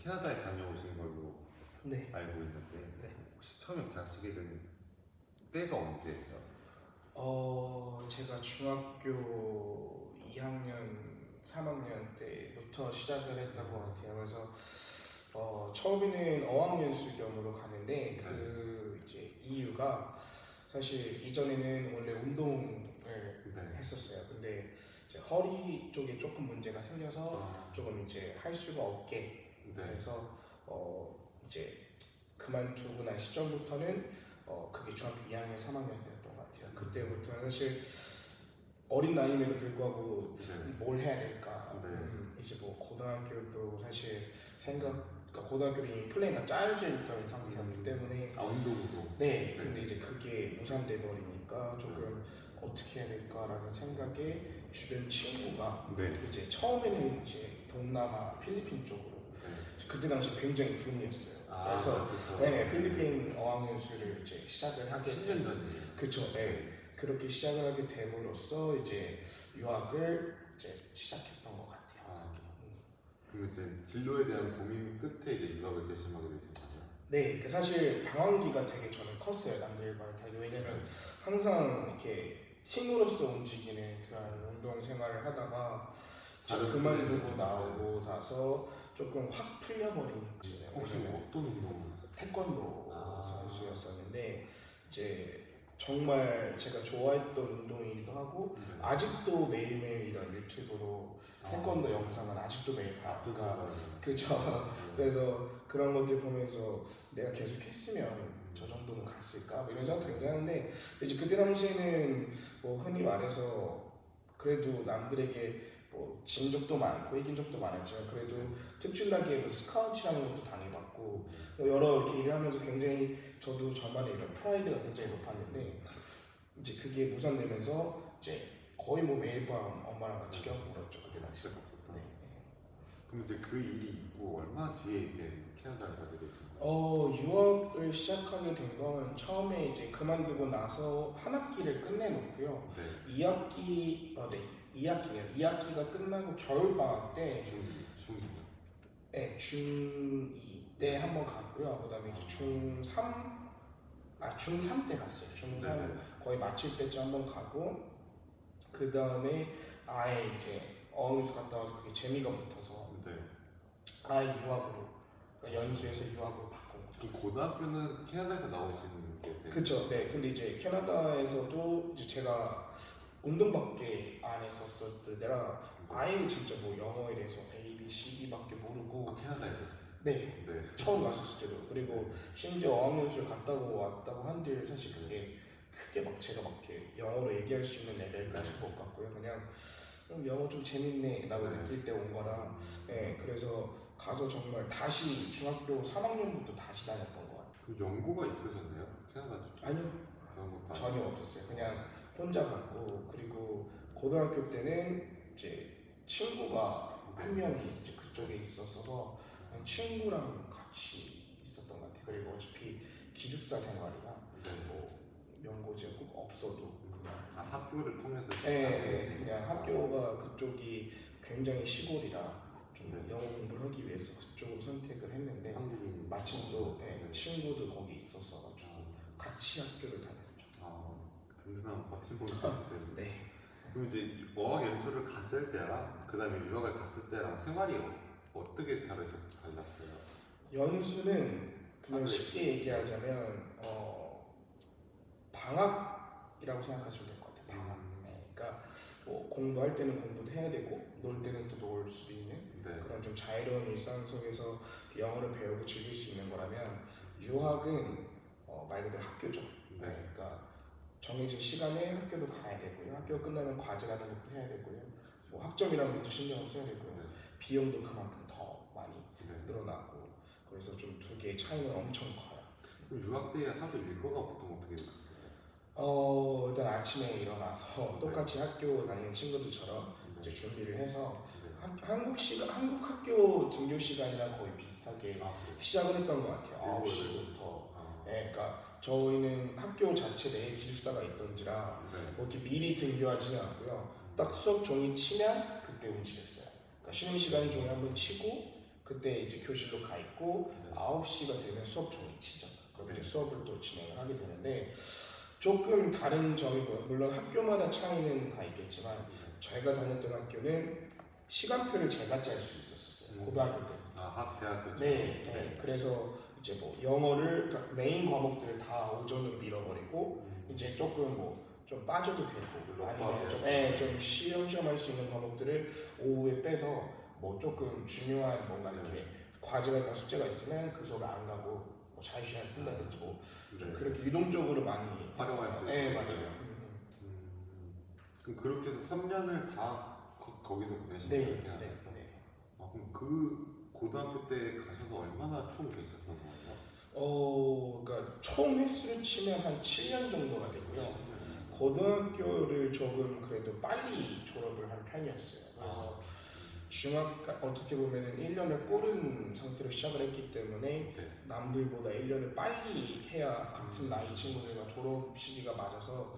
캐나다에 다녀오신 걸로 네. 알고 있는데 네. 혹시 처음에 가시게 된 때가 언제예요? 제가 중학교 2학년, 3학년 때부터 시작을 했던 것 같아요. 그래서 처음에는 어학연수 겸으로 가는데 그 이제 이유가 사실 이전에는 원래 운동을 했었어요. 근데 이제 허리 쪽에 조금 문제가 생겨서 조금 이제 할 수가 없게 그래서 이제 그만두고 난 시점부터는 그게 중학교 2학년, 3학년 때였던 것 같아요. 그때부터 사실 어린 나이임에도 불구하고 뭘 해야 될까? 이제 뭐 고등학교도 사실 그러니까 고등학교는 이미 플랜이 짜여져 있던 상태였기 때문에 운동으로. 네. 근데 이제 그게 무산돼 버리니까 조금 어떻게 해야 될까라는 생각에 주변 친구가 이제 처음에는 이제 동남아 필리핀 쪽으로 그때 당시 굉장히 붐이었어요. 그래서 네, 필리핀 어학연수를 이제 시작을 하게 10년 전이에요. 그쵸. 네. 그렇게 시작을 하게 됨으로써 이제 유학을 이제 시작했던 것 같아요. 그럼 이제 진로에 대한 고민 끝에 이제 유학을 결심하게 되신 거죠? 네, 사실 방황기가 되게 저는 컸어요. 남들과는 다르게. 왜냐면 항상 이렇게 팀으로서 움직이는 그런 운동 생활을 하다가 그만두고 나오고 나서 조금 확 풀려버린 거예요. 혹시 어떤 운동을? 태권도 선수였었는데 이제 정말 제가 좋아했던 운동이기도 하고 아직도 매일매일 이런 유튜브로 태권도 영상은 아직도 매일 봐요. 그죠. 그래서 그런 것들 보면서 내가 계속 했으면 저 정도는 갔을까? 뭐 이런 생각도 굉장히 하는데 이제 그때 당시에는 뭐 흔히 말해서 그래도 남들에게 뭐 진 적도 많고 이긴 적도 많았지만 그래도 특출나게 뭐 스카우트라는 것도 당해봤고 여러 이렇게 일을 하면서 굉장히 저도 저만의 이런 프라이드가 굉장히 높았는데 이제 그게 무산되면서 이제 거의 뭐 매일 밤 엄마랑 같이 껴서 울었죠 그때 당시에. 네. 그럼 이제 그 일이 있고 얼마 뒤에 이제 캐나다를 가게 되신 거예요? 유학을 시작하게 된 건 처음에 이제 그만두고 나서 한 학기를 끝내놓고요. 2학기가 끝나고 겨울 방학 때 중2 때 한 번 갔고요. 그다음에 이제 중3 때 갔어요. 중3 거의 마칠 때쯤 한 번 가고 그다음에 아예 이제 어학연수 갔다 와서 그게 재미가 붙어서 아예 유학으로 그러니까 연수에서 유학으로 바꾼 거죠. 고등학교는 캐나다에서 나오시는 게 그렇죠. 네. 근데 이제 캐나다에서도 이제 제가 운동밖에 안 했었을 때라 아예 진짜 뭐 영어에 대해서 A, B, C, D밖에 모르고 캐나다에서? 네. 처음 갔었을 때도 그리고 심지어 어학연수를 갔다고 왔다고 한들 사실 그게 크게 막 제가 막 이렇게 영어로 얘기할 수 있는 레벨까지 못 갔고요. 그냥 영어 좀 재밌네 라고 느낄 때 온 거라 그래서 가서 정말 다시 중학교 3학년부터 다시 다녔던 것 같아요. 그 연고가 있으셨나요? 캐나다 쪽? 아니요. 전혀 없었어요. 그냥 혼자 갔고 그리고 고등학교 때는 이제 친구가 한 명이 이제 그쪽에 있었어서 친구랑 같이 있었던 것 같아요. 그리고 어차피 기숙사 생활이라 뭐 연고제 꼭 없어도 그냥 학교를 통해서 그냥 학교가 그쪽이 굉장히 시골이라 좀 영어 공부를 하기 위해서 그쪽을 선택을 했는데 마침 또 친구도 거기 있었어가지고 같이 학교를 다녔죠. 든든한 버팀목이 네. 그럼 이제 어학연수를 갔을 때랑 그 다음에 유학을 갔을 때랑 생활이 어떻게 달랐어요? 연수는 그냥 쉽게 얘기하자면 방학이라고 생각하시면 될 것 같아요. 방학. 그러니까 뭐 공부할 때는 공부도 해야 되고 놀 때는 또 놀 수 있는 그런 좀 자유로운 일상 속에서 영어를 배우고 즐길 수 있는 거라면 유학은 말 그대로 학교죠. 그러니까 정해진 시간에 학교도 가야 되고요. 학교 끝나면 과제라는 것도 해야 되고요. 뭐 학점이라는 것도 신경을 써야 되고요. 비용도 그만큼 더 많이 늘어나고 그래서 좀 두 개의 차이는 엄청 커요. 그럼 유학 때 하루 일과가 보통 어떻게 됐어요? 일단 아침에 일어나서 똑같이 학교 다니는 친구들처럼 이제 준비를 해서 한국 학교 등교 시간이랑 거의 비슷하게 시작을 했던 것 같아요. 9시부터. 그러니까 저희는 학교 자체 내에 기숙사가 있던지라 뭐 이렇게 미리 등교하지는 않고요. 딱 수업 종이 치면 그때 움직였어요. 그러니까 쉬는 시간 종이 한번 치고 그때 이제 교실로 가 있고 네. 9시가 되면 수업 종이 치죠. 그럼 이제 수업을 또 진행을 하게 되는데 조금 다른 점이 물론 학교마다 차이는 다 있겠지만 저희가 다녔던 학교는 시간표를 제가 짤 수 있었어요. 고등학교 때. 아, 대학교. 네. 그래서 이제 뭐 영어를 그러니까 메인 과목들을 다 오전으로 밀어버리고 이제 조금 뭐 좀 빠져도 되고 아니면 좀 시험시험 할 수 있는 과목들을 오후에 빼서 뭐 조금 중요한 뭔가 이렇게 과제가 있거나 숙제가 있으면 그 수업을 안 가고 뭐 자유시간 쓴다든지 뭐 좀 그렇게 유동적으로 많이 활용할 수 있어요. 네, 맞아요. 그럼 그렇게 해서 3년을 다 거기서 보내신 네, 거예요? 네. 아, 그럼 그 고등학교 때 가셔서 얼마나 총 계셨던 거예요? 그러니까 총 횟수를 치면 한 7년 정도가 되고요. 고등학교를 조금 그래도 빨리 졸업을 한 편이었어요. 그래서 어떻게 보면은 1년을 꼬른 상태로 시작을 했기 때문에 남들보다 1년을 빨리 해야 같은 나이 친구들과 졸업 시기가 맞아서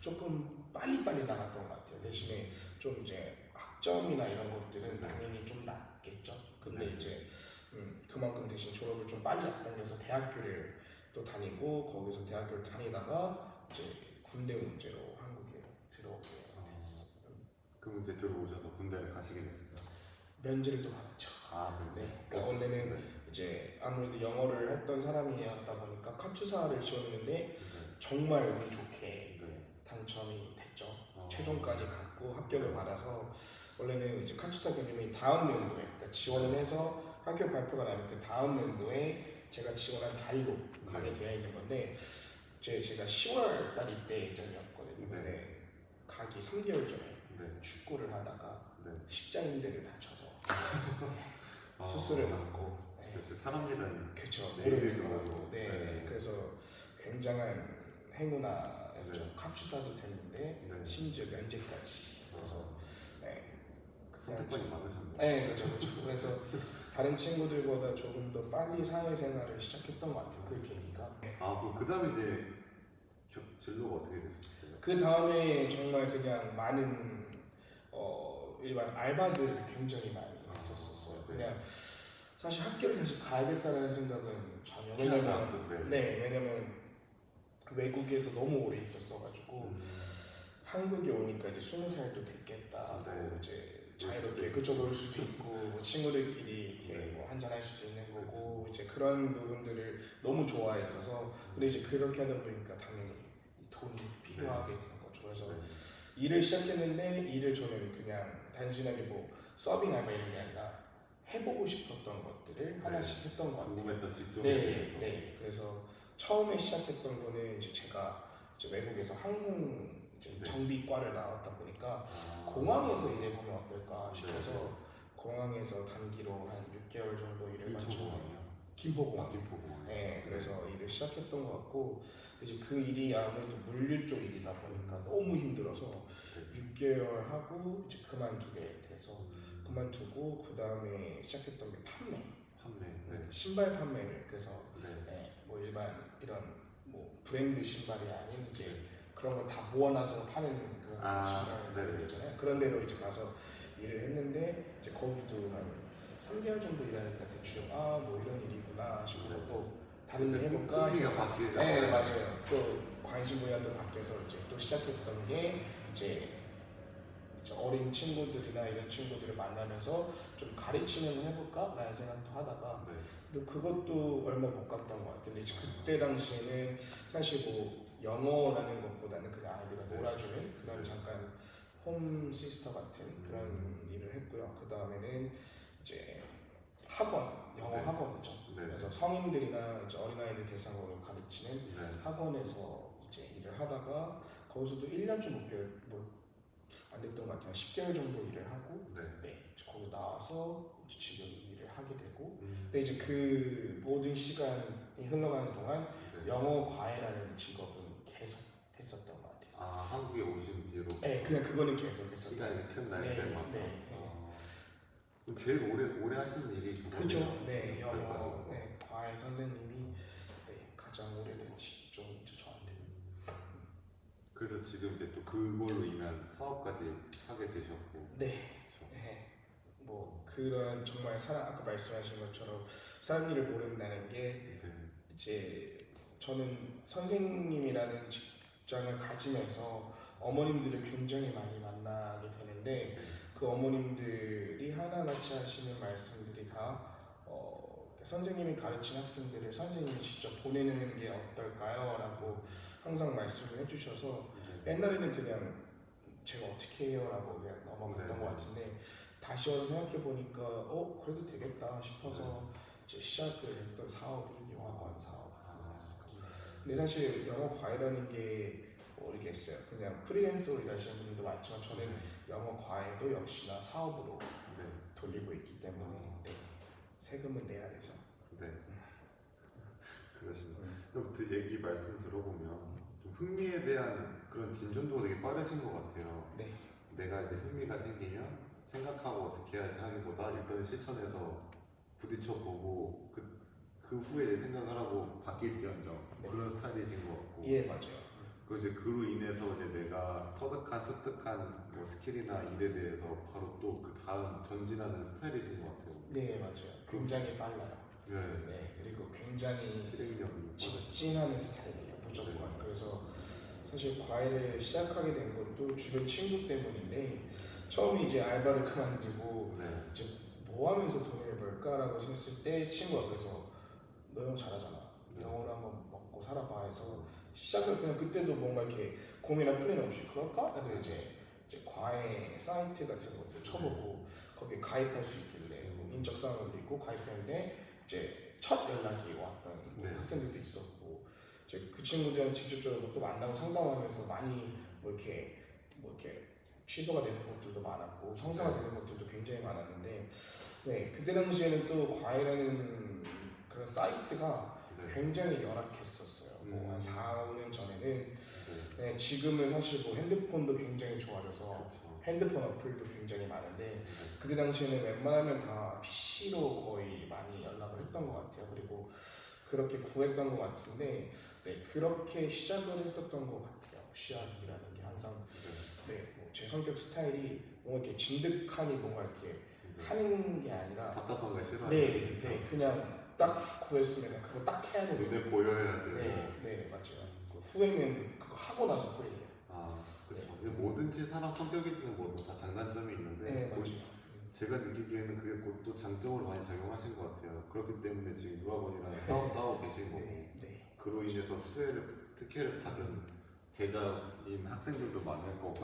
조금 빨리빨리 나갔던 것 같아요. 대신에 좀 이제 학점이나 이런 것들은 당연히 좀 낮겠죠. 근데 이제 그만큼 대신 졸업을 좀 빨리 앞당겨서 대학교를 또 다니고 거기서 대학교를 다니다가 이제 군대 문제로 한국에 들어오게 됐어요. 그럼 이제 들어오셔서 군대를 가시게 됐어요? 면제를 또 받았죠. 네. 그러니까 원래는 이제 아무래도 영어를 했던 사람이었다 보니까 카투사를 지원했는데 정말 운이 좋게 당첨이 됐죠. 최종까지 갔고 합격을 받아서 원래는 이제 카투사 개념이 다음 연도에 그러니까 지원을 해서 학교 발표가 나면 그 다음 연도에 제가 지원한 달로 가게 되어 있는 건데 제가 10월 달 이때 예정이었거든요. 근데 가기 3개월 전에 축구를 하다가 십자인대를 다쳐서 수술을 받고 사람 일은 그렇죠. 내일 그러고 그래서 굉장한 행운아였죠. 카투사도 됐는데 심지어 면제까지. 그래서 선택권이 많으셨네요. 네, 그렇죠. 그래서 다른 친구들보다 조금 더 빨리 사회생활을 시작했던 것 같아요. 그 계기가. 그럼 그 다음에 이제 진로가 어떻게 되셨어요? 그 다음에 정말 그냥 많은 일반 알바들을 굉장히 많이 했었어요. 그냥 사실 학교를 다시 가야겠다는 생각은 전혀. 왜냐면 외국에서 너무 오래 있었어가지고 한국에 오니까 이제 20살도 됐겠다. 이제 자유롭게 그쪽 놀 수도 있고 뭐 친구들끼리 이렇게 뭐 한잔 할 수도 있는 거고 이제 그런 부분들을 너무 좋아했어서 근데 이제 그렇게 하다 보니까 당연히 돈이 필요하게 되는 거죠. 그래서 일을 시작했는데 일을 저는 그냥 단순하게 뭐 서빙 알바 이런 게 아니라 해보고 싶었던 것들을 하나씩 했던 것 같아요. 궁금했던 직종에 대해서. 그래서 처음에 시작했던 거는 이제 제가 이제 외국에서 항공 정비과를 나왔다 보니까 공항에서 일해보면 어떨까 싶어서 공항에서 단기로 한 6개월 정도 일을 마치고 김포공항. 네, 그래서 일을 시작했던 것 같고 이제 그 일이 아무래도 물류 쪽 일이다 보니까 너무 힘들어서 6개월 하고 이제 그만두게 돼서 그만두고 그 다음에 시작했던 게 판매. 신발 판매를 그래서 뭐 일반 이런 뭐 브랜드 신발이 아닌 이제 그런 걸 다 모아놔서 파는 그런 신발들 있잖아요. 그런 데로 이제 가서 일을 했는데 이제 거기도 한 3개월 정도 일하니까 대충 뭐 이런 일이구나 싶어서 또 다른 일 해볼까 해서 네, 맞아요. 또 관심 분야도 바뀌어서 이제 또 시작했던 게 이제 어린 친구들이나 이런 친구들을 만나면서 좀 가르치는 해볼까 라는 생각도 하다가 또 그것도 얼마 못 갔던 것 같은데 그때 당시에는 사실 뭐 영어라는 것보다는 그냥 아이들과 놀아주는 그런 잠깐 홈 시스터 같은 그런 일을 했고요. 그 다음에는 이제 학원, 영어 학원이죠. 그래서 성인들이나 이제 어린아이들 대상으로 가르치는 학원에서 이제 일을 하다가 거기서도 1년 좀 안 됐던 것 같아요. 10개월 정도 일을 하고 거기 나와서 이제 지금 일을 하게 되고 근데 이제 그 모든 시간이 흘러가는 동안 영어 과외라는 직업은 계속 했었던 것 같아요. 한국에 오신 뒤로? 네, 그냥 그거는 계속 했었어요. 시간이 틈날 때마다. 그럼 제일 오래 하신 일이 그죠? 영어 과외 선생님이 가장 오래된 직종이죠 저한테. 그래서 지금 이제 또 그걸로 인한 사업까지 하게 되셨고. 뭐 그런 정말 사람 아까 말씀하신 것처럼 사람 일을 모른다는 게 네. 이제 저는 선생님이라는 직장을 가지면서 어머님들을 굉장히 많이 만나게 되는데 그 어머님들이 하나같이 하시는 말씀들이 다 선생님이 가르친 학생들을 선생님이 직접 보내는 게 어떨까요? 라고 항상 말씀을 해주셔서 옛날에는 그냥 제가 어떻게 해요? 라고 그냥 넘어갔던 것 같은데 다시 와서 생각해보니까 그래도 되겠다 싶어서 이제 시작을 했던 사업이 영화관 사업이었어요. 근데 사실 영어 과외라는 게 모르겠어요. 그냥 프리랜서로 일하시는 분들도 많지만 저는 영어 과외도 역시나 사업으로 돌리고 있기 때문에 세금은 내야 돼서. 네. 그러시면 그때부터 얘기 말씀 들어보면 좀 흥미에 대한 그런 진전도가 되게 빠르신 것 같아요. 네. 내가 이제 흥미가 생기면 생각하고 어떻게 해야지 하기보다 일단 실천해서 부딪혀보고 그 후에 이제 생각을 하고 바뀔지언정 그런 스타일이신 것 같고. 예, 맞아요. 그 이제 그로 인해서 이제 내가 터득한 습득한 뭐 스킬이나 일에 대해서 바로 또 그 다음 전진하는 스타일이신 것 같아요. 네, 맞아요. 굉장히 빨라요. 네. 네, 그리고 굉장히 실행력이 직진하는 스타일이에요, 무조건. 그래서 사실 과외를 시작하게 된 것도 주변 친구 때문인데 처음에 이제 알바를 그만두고 네. 이제 뭐 하면서 돈을 벌까라고 했을 때 친구가 그래서 너 영어 잘하잖아. 영어를 한번 먹고 살아봐 해서 시작을 그냥 그때도 뭔가 이렇게 고민할 플랜 없이 그럴까? 그래서 이제 과외 사이트 같은 것들 쳐보고 거기에 가입할 수 있길래 뭐 인적사항을 올리고 가입했는데 이제 첫 연락이 왔던 학생들도 있었고 이제 그 친구들은 직접적으로 또 만나고 상담하면서 많이 뭐 이렇게 취소가 되는 것들도 많았고 성사가 되는 것들도 굉장히 많았는데 네 그때 당시에는 또 과외라는 그런 사이트가 굉장히 열악했었어요. 뭐 한 4, 5년 전에는 네, 지금은 사실 뭐 핸드폰도 굉장히 좋아져서 핸드폰 어플도 굉장히 많은데 그때 당시에는 웬만하면 다 PC로 거의 많이 연락을 했던 것 같아요. 그리고 그렇게 구했던 것 같은데 네, 그렇게 시작을 했었던 것 같아요. 시작이라는 게 항상 제 성격 스타일이 뭔가 이렇게 진득하니 뭔가 이렇게 하는 게 아니라 답답한 거 싫어하는 네, 그냥 딱 구했으면 그거 딱 해야 되고 눈에 보여야 되고 네, 맞아요. 그 후회는 그거 하고 나서 후회해요. 그렇죠. 뭐든지 사람 성격이 있는 뭐다 장단점이 있는데 네, 맞아요. 제가 느끼기에는 그게 곧 또 장점으로 많이 작용하신 것 같아요. 그렇기 때문에 지금 유학원이랑 사업도 하고 계신 거고 그로 인해서 특혜를 받은 제자인 학생들도 많을 거고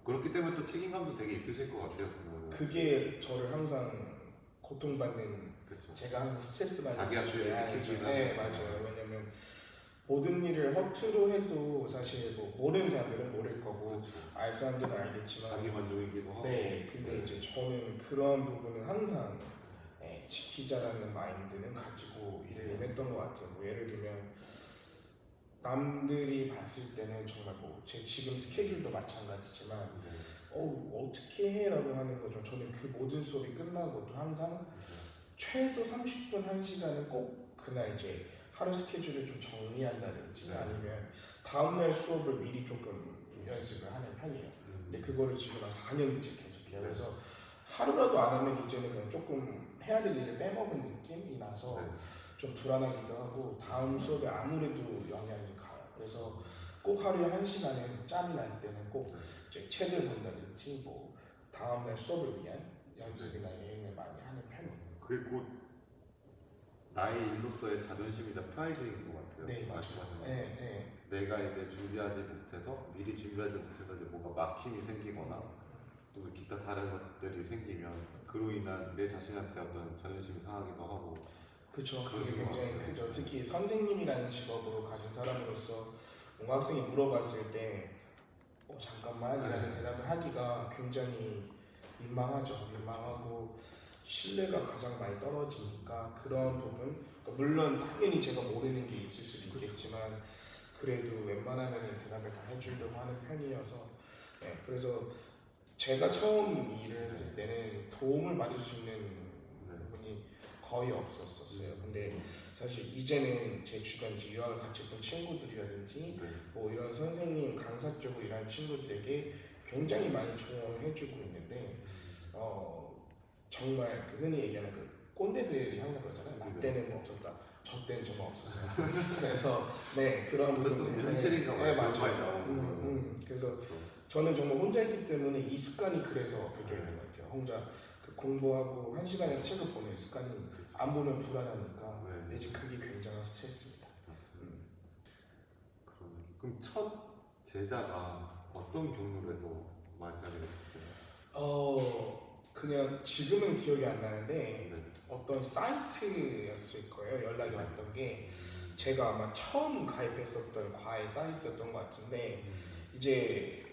그렇기 때문에 또 책임감도 되게 있으실 것 같아요. 그게 저를 항상 고통받는 그렇죠. 제가 항상 스트레스 받는 자기 학교에 시키기는 네, 맞아요. 왜냐면 모든 일을 허투루 해도 사실 뭐 모르는 사람들은 모를 거고 알 사람들은 알겠지만 자기 만족이기도 하고 근데 이제 저는 그런 부분은 항상 지키자라는 마인드는 가지고 일을 임했던 것 같아요. 뭐 예를 들면 남들이 봤을 때는 정말 뭐 제 지금 스케줄도 마찬가지지만 어떻게 해라고 하는 거죠. 저는 그 모든 수업이 끝나고도 항상 최소 30분 1시간은 꼭 그날 이제 하루 스케줄을 좀 정리한다든지 아니면 다음날 수업을 미리 조금 연습을 하는 편이에요. 근데 그거를 지금 한 4년째 계속해요. 그래서 하루라도 안 하면 이제는 그냥 조금 해야 될 일을 빼먹은 느낌이 나서 좀 불안하기도 하고 다음 수업에 아무래도 영향이 가요. 그래서 꼭 하루에 1시간은 짬이 날 때는 꼭 이제 책을 본다든지 뭐 다음날 수업을 위한 연습이나 여행을 많이 하는 편이에요. 그게 곧 나의 일로서의 자존심이자 프라이드인 것 같아요. 네, 맞아요. 내가 이제 준비하지 못해서 미리 준비하지 못해서 이제 뭐가 막힘이 생기거나 또 기타 다른 것들이 생기면 그로 인한 내 자신한테 어떤 자존심이 상하기도 하고. 그렇죠. 그게 굉장히 크죠. 특히 선생님이라는 직업으로 가진 사람으로서 뭔가 학생이 물어봤을 때 잠깐만이라는 대답을 하기가 굉장히 민망하고 신뢰가 가장 많이 떨어지니까 그런 부분 물론 당연히 제가 모르는 게 있을 수도 있겠지만 그래도 웬만하면 대답을 다 해주려고 하는 편이어서 그래서 제가 처음 일을 했을 때는 도움을 받을 수 있는 부분이 거의 없었어요. 근데 사실 이제는 제 주변 유학을 같이 했던 친구들이라든지 뭐 이런 선생님 강사 쪽으로 일하는 친구들에게 굉장히 많이 조언을 해주고 있는데 정말 그 흔히 얘기하는 그 꼰대들이 항상 그러잖아요. 나 때는 뭐 없었다, 저 때는 정말 없었어요. 그래서 네 그런 어쩔 수 없는 현실인가 봐요. 네, 맞죠. 많이 나오는 그래서 저는 정말 혼자 있기 때문에 이 습관이 그래서 배경인 것 같아요. 혼자 그 공부하고 1시간에서 책을 보는 습관이 안 보면 불안하니까 네. 이제 그게 굉장한 스트레스입니다. 그럼 첫 제자가 어떤 경로로 해서 맞이하게 됐어요? 그냥 지금은 기억이 안 나는데 네. 어떤 사이트였을 거예요. 연락이 왔던 게 제가 아마 처음 가입했었던 과외 사이트였던 것 같은데 이제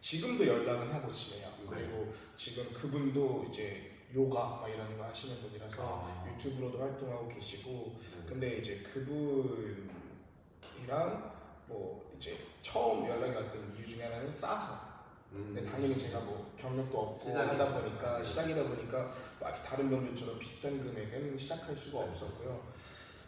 지금도 연락은 하고 지내요. 그리고 지금 그분도 이제 요가 막 이런 거 하시는 분이라서 유튜브로도 활동하고 계시고 근데 이제 그분이랑 뭐 이제 처음 연락이 왔던 이유 중에 하나는 싸서 근데 당연히 제가 뭐 경력도 없고 하다 보니까 시작이다 보니까 막 다른 분들처럼 비싼 금액은 시작할 수가 없었고요.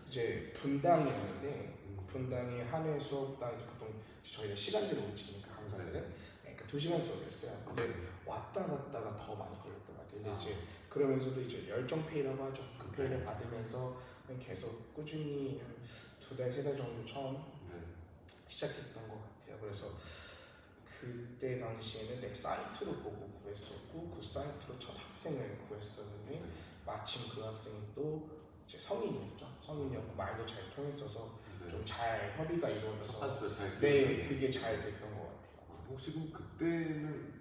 이제 분당이었는데 분당이 한 회 수업당 이제 보통 저희가 시간제로 움직이니까 강사들은 그러니까 2시간 수업이었어요. 근데 왔다 갔다가 더 많이 걸렸던 것 같아요. 근데 이제 그러면서도 이제 열정페이라고 하죠. 그 페이를 받으면서 계속 꾸준히 한 2달, 3달 정도 처음 시작했던 것 같아요. 그래서 그때 당시에는 내 사이트로 보고 구했었고 그 사이트로 첫 학생을 구했었는데 마침 그 학생이 또 이제 성인이었죠. 성인이었고 말도 잘 통했어서 좀 잘 협의가 이루어져서 네 그게 잘 됐던 것 같아요. 혹시 그럼 그때는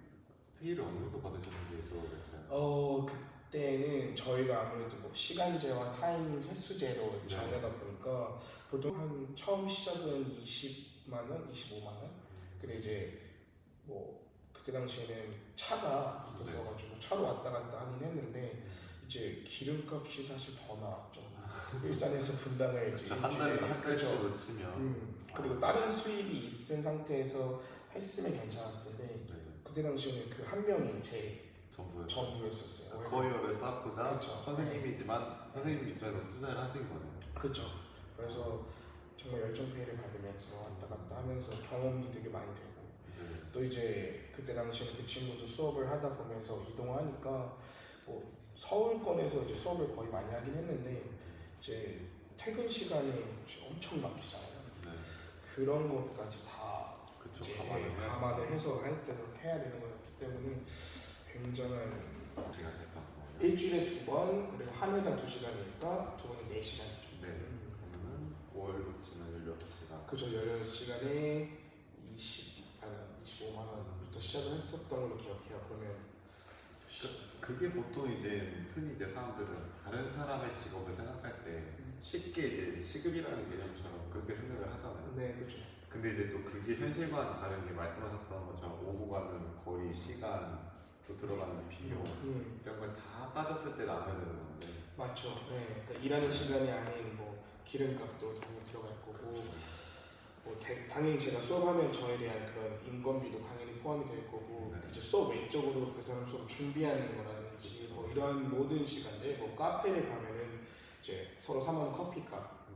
페이를 어느 정도 받으셨는지 여쭤보겠어요? 그때는 저희가 아무래도 뭐 시간제와 타임 횟수제로 정하다 보니까 보통 한 처음 시작은 20만 원, 25만 원. 근데 이제 뭐 그때 당시에는 차가 있었어가지고 차로 왔다 갔다 하긴 했는데 이제 기름값이 사실 더 나왔죠. 일산에서 분당을 이제 한 달치로 치면 그리고 다른 수입이 있은 상태에서 했으면 괜찮았을 텐데 그때 당시에는 그 한 명이 제 전부였었어요. 커리어를 쌓고자 그쵸. 선생님이지만 선생님 입장에서 투자를 하신 거네요. 그렇죠. 그래서 정말 열정페이를 받으면서 왔다 갔다 하면서 경험도 되게 많이 되고 또 이제 그때 당시에는 그 친구도 수업을 하다 보면서 이동하니까 뭐 서울권에서 이제 수업을 거의 많이 하긴 했는데 이제 퇴근 시간이 엄청 막히잖아요. 그런 것까지 다 이제 감안을 해서 해야 되는 거였기 때문에 굉장한 일주일에 2번 그리고 한 회당 2시간이니까 2번에 4시간. 그러면은 월로 치면 16시간. 그죠. 16시간에 25만 원부터 시작을 했었던 걸로 기억해요. 그러면 그게 보통 이제 흔히 이제 사람들은 다른 사람의 직업을 생각할 때 쉽게 이제 시급이라는 개념처럼 그렇게 생각을 하잖아요. 네, 그렇죠. 근데 이제 또 그게 현실과는 다른 게 말씀하셨던 것처럼 오고 가는 거리, 시간, 또 들어가는 비용 이런 걸 다 따졌을 때 나눠야 되는 건데. 맞죠. 네. 그러니까 일하는 시간이 아닌 뭐 기름값도 당연히 들어갈 거고, 뭐 당연히 제가 수업하면 저에 대한 그런 인건비도 당연히 포함이 될 거고, 이제 수업 외적으로 그 사람 수업 준비하는 거라든지 뭐 이런 모든 시간들, 뭐 카페를 가면은 이제 서로 사 먹는 커피값.